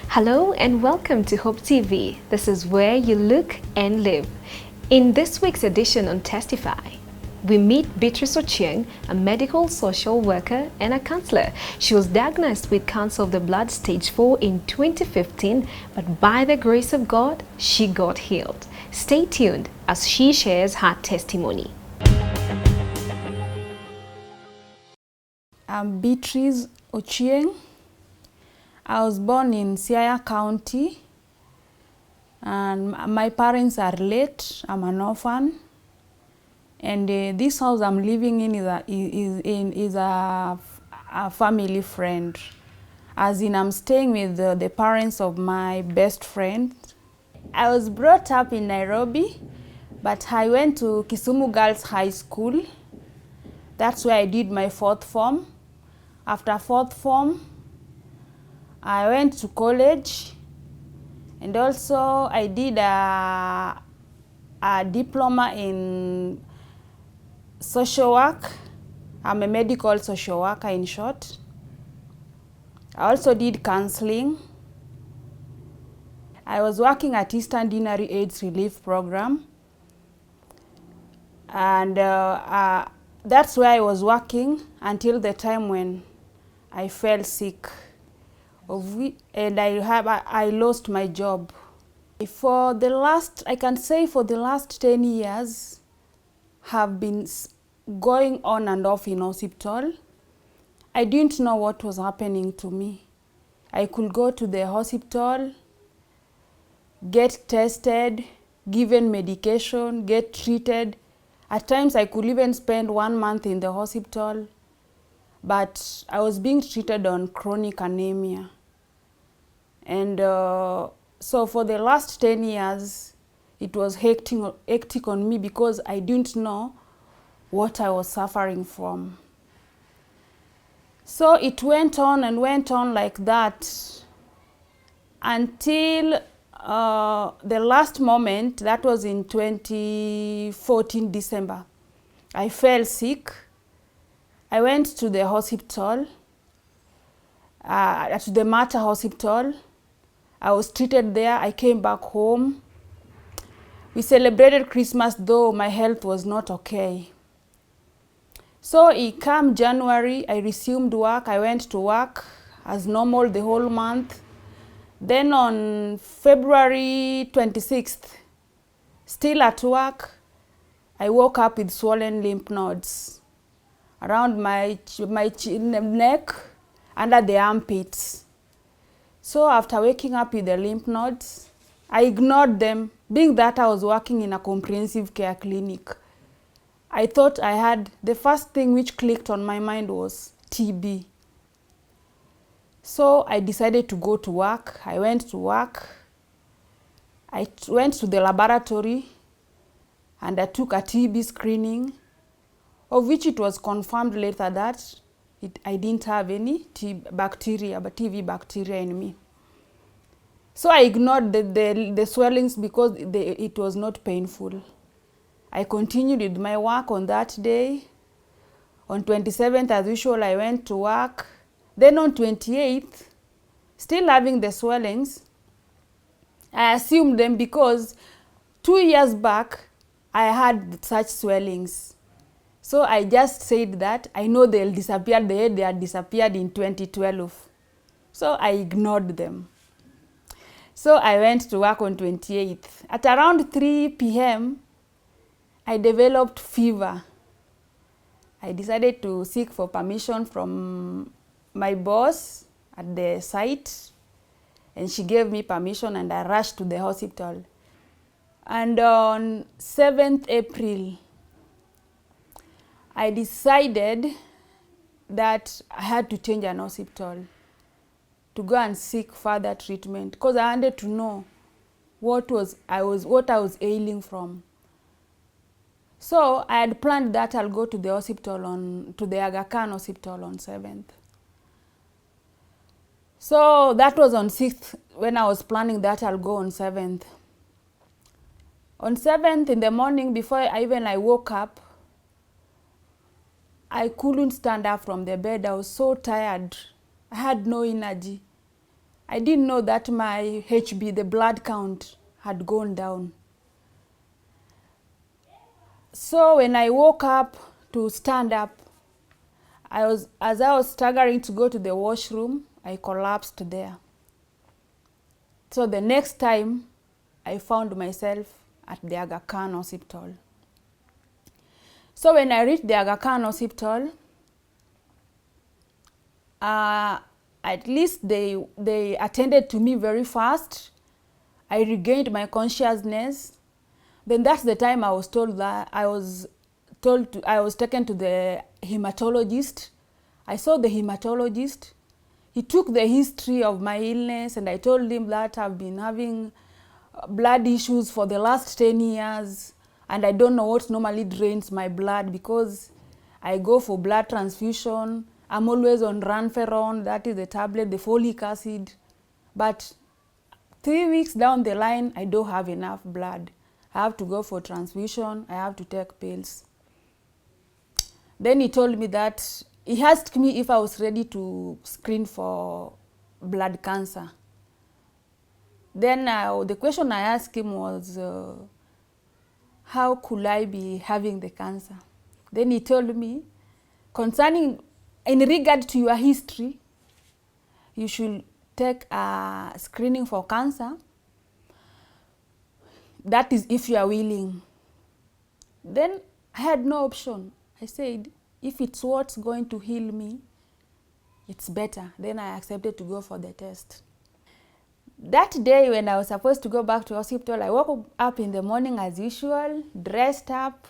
Hello and welcome to Hope TV. This is where you look and live. In this week's edition on Testify, we meet Beatrice Ochie'ng, a medical social worker and a counselor. She was diagnosed with cancer of the blood stage 4 in 2015, but by the grace of God, she got healed. Stay tuned as she shares her testimony. I'm Beatrice Ochie'ng. I was born in Siaya County, and my parents are late. I'm an orphan, and this house I'm living in is a family friend. As in, I'm staying with the parents of my best friend. I was brought up in Nairobi, but I went to Kisumu Girls High School. That's where I did my 4th form. After 4th form, I went to college, and also I did a diploma in social work. I'm a medical social worker in short. I also did counseling. I was working at Eastern Dinary AIDS Relief Program, and that's where I was working until the time when I fell sick. And I lost my job. For the last 10 years, have been going on and off in hospital. I didn't know what was happening to me. I could go to the hospital, get tested, given medication, get treated. At times I could even spend 1 month in the hospital, but I was being treated on chronic anemia. And so for the last 10 years, it was hectic on me because I didn't know what I was suffering from. So it went on and went on like that until the last moment, that was in 2014 December. I fell sick. I went to the hospital, to the Mater Hospital. I was treated there. I came back home. We celebrated Christmas, though my health was not okay. So it came January, I resumed work. I went to work as normal the whole month. Then on February 26th, still at work, I woke up with swollen lymph nodes around my neck, under the armpits. So after waking up with the lymph nodes, I ignored them, being that I was working in a comprehensive care clinic. I thought I had, the first thing which clicked on my mind was TB. So I decided to go to work. I went to work. I went to the laboratory and I took a TB screening, of which it was confirmed later that I didn't have any TB bacteria in me. So I ignored the swellings because it was not painful. I continued with my work on that day. On 27th, as usual, I went to work. Then on 28th, still having the swellings, I assumed them because 2 years back, I had such swellings. So I just said that I know they'll disappear the way they had disappeared in 2012. So I ignored them. So I went to work on 28th. At around 3 p.m., I developed fever. I decided to seek for permission from my boss at the site, and she gave me permission and I rushed to the hospital. And on 7th April, I decided that I had to change an hospital to go and seek further treatment because I wanted to know what I was ailing from. So I had planned that I'll go to the hospital to the Aga Khan Hospital on 7th. So that was on 6th when I was planning that I'll go on 7th. On 7th in the morning, before I woke up, I couldn't stand up from the bed. I was so tired. I had no energy. I didn't know that my HB, the blood count, had gone down. So when I woke up to stand up, as I was staggering to go to the washroom, I collapsed there. So the next time, I found myself at the Aga Khan Hospital. So when I reached the Aga Khan Hospital, at least they attended to me very fast. I regained my consciousness. Then that's the time I was told that I was taken to the hematologist. I saw the hematologist. He took the history of my illness, and I told him that I've been having blood issues for the last 10 years, and I don't know what normally drains my blood because I go for blood transfusion. I'm always on Ranferon, that is the tablet, the folic acid. But 3 weeks down the line, I don't have enough blood. I have to go for transfusion, I have to take pills. Then he told me that, he asked me if I was ready to screen for blood cancer. Then the question I asked him was, how could I be having the cancer? Then he told me, in regard to your history, you should take a screening for cancer. That is if you are willing. Then I had no option. I said, if it's what's going to heal me, it's better. Then I accepted to go for the test. That day when I was supposed to go back to hospital, I woke up in the morning as usual, dressed up,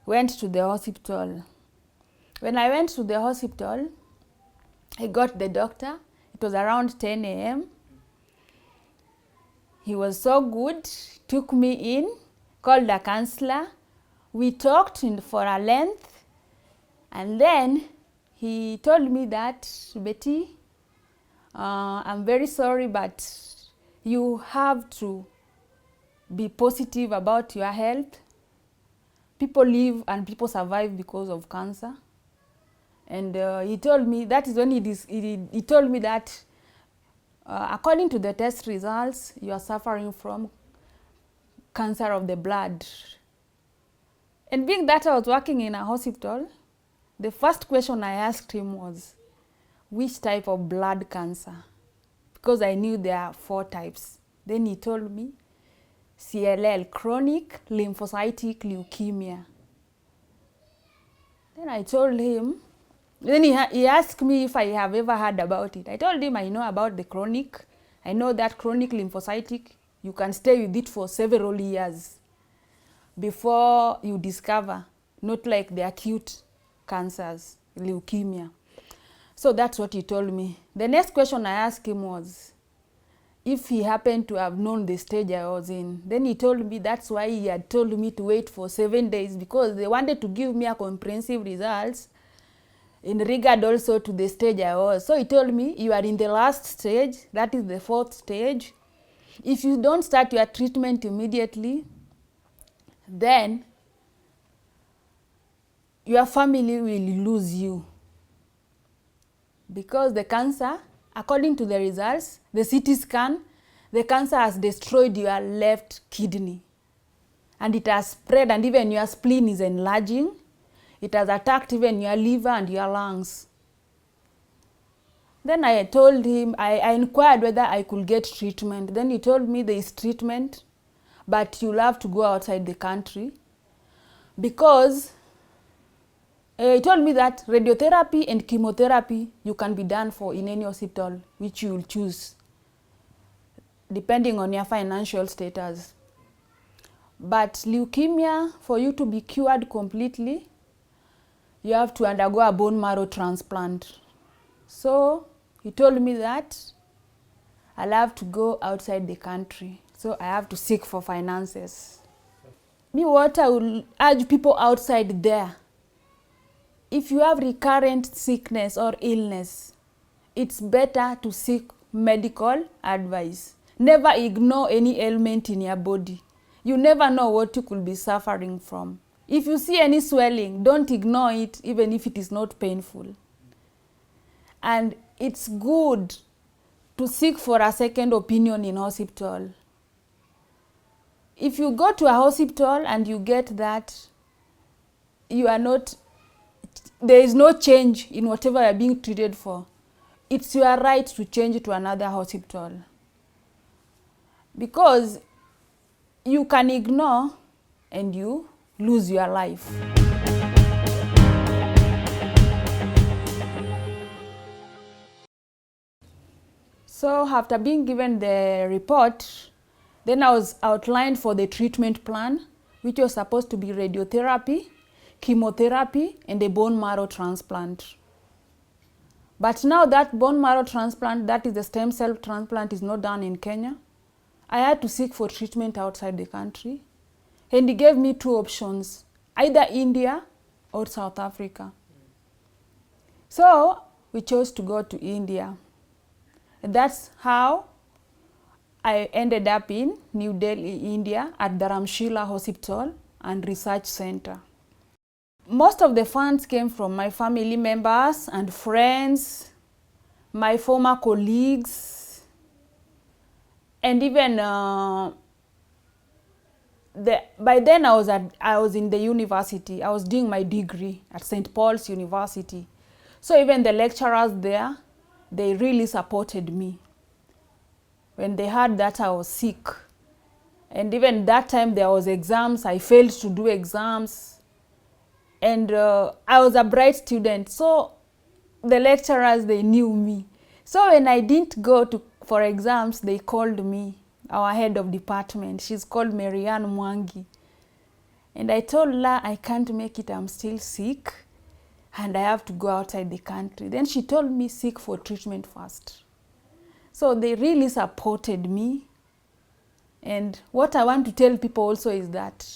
went to the hospital. When I went to the hospital, I got the doctor. It was around 10 a.m. He was so good, took me in, called a counselor. We talked for a length, and then he told me that, Betty, I'm very sorry, but you have to be positive about your health. People live and people survive because of cancer. And he told me, that is when he told me that according to the test results, you are suffering from cancer of the blood. And being that I was working in a hospital, the first question I asked him was, which type of blood cancer? Because I knew there are 4 types. Then he told me, CLL, chronic lymphocytic leukemia. Then I told him, then he asked me if I have ever heard about it. I told him I know about the chronic. I know that chronic lymphocytic, you can stay with it for several years before you discover, not like the acute cancers, leukemia. So that's what he told me. The next question I asked him was if he happened to have known the stage I was in. Then he told me that's why he had told me to wait for 7 days, because they wanted to give me a comprehensive results in regard also to the stage I was. So he told me, you are in the last stage, that is the 4th stage. If you don't start your treatment immediately, then your family will lose you. Because the cancer, according to the results, the CT scan, the cancer has destroyed your left kidney. And it has spread, and even your spleen is enlarging. It has attacked even your liver and your lungs. Then I told him, I inquired whether I could get treatment. Then he told me there is treatment, but you'll have to go outside the country. Because he told me that radiotherapy and chemotherapy you can be done for in any hospital which you will choose, depending on your financial status. But leukemia, for you to be cured completely, you have to undergo a bone marrow transplant. So he told me that I'll have to go outside the country. So I have to seek for finances. Me, what I will urge people outside there, if you have recurrent sickness or illness, it's better to seek medical advice. Never ignore any ailment in your body. You never know what you could be suffering from. If you see any swelling, don't ignore it, even if it is not painful. And it's good to seek for a second opinion in hospital. If you go to a hospital and you get that you are not, there is no change in whatever you are being treated for, it's your right to change to another hospital. Because you can ignore and you lose your life. So after being given the report, then I was outlined for the treatment plan, which was supposed to be radiotherapy, chemotherapy, and a bone marrow transplant. But now that bone marrow transplant, that is the stem cell transplant, is not done in Kenya. I had to seek for treatment outside the country. And he gave me two options, either India or South Africa. So we chose to go to India. And that's how I ended up in New Delhi, India, at the Dharamshila Hospital and Research Center. Most of the funds came from my family members and friends, my former colleagues, and even by then I was in the university. I was doing my degree at St. Paul's University. So even the lecturers there, they really supported me when they heard that I was sick. And even that time there was exams. I failed to do exams. And I was a bright student. So the lecturers, they knew me. So when I didn't go for exams, they called me, our head of department. She's called Marianne Mwangi. And I told her I can't make it, I'm still sick. And I have to go outside the country. Then she told me seek for treatment first. So they really supported me. And what I want to tell people also is that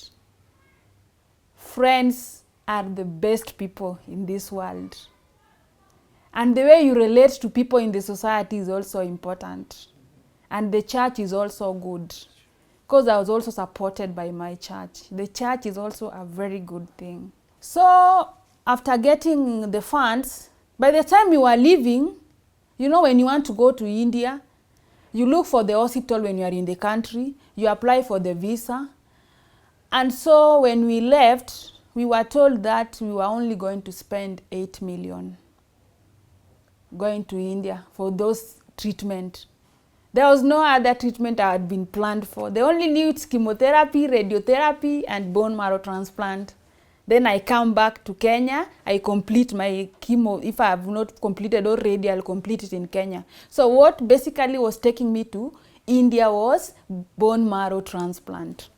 friends are the best people in this world. And the way you relate to people in the society is also important. And the church is also good. Because I was also supported by my church. The church is also a very good thing. So after getting the funds, by the time you are leaving, you know, when you want to go to India, you look for the hospital when you are in the country, you apply for the visa. And so when we left, we were told that we were only going to spend 8 million going to India for those treatment. There was no other treatment I had been planned for. They only knew it's chemotherapy, radiotherapy, and bone marrow transplant. Then I come back to Kenya, I complete my chemo. If I have not completed already, I'll complete it in Kenya. So what basically was taking me to India was bone marrow transplant.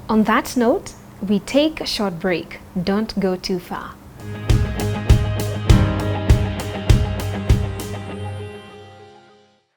On that note, we take a short break. Don't go too far.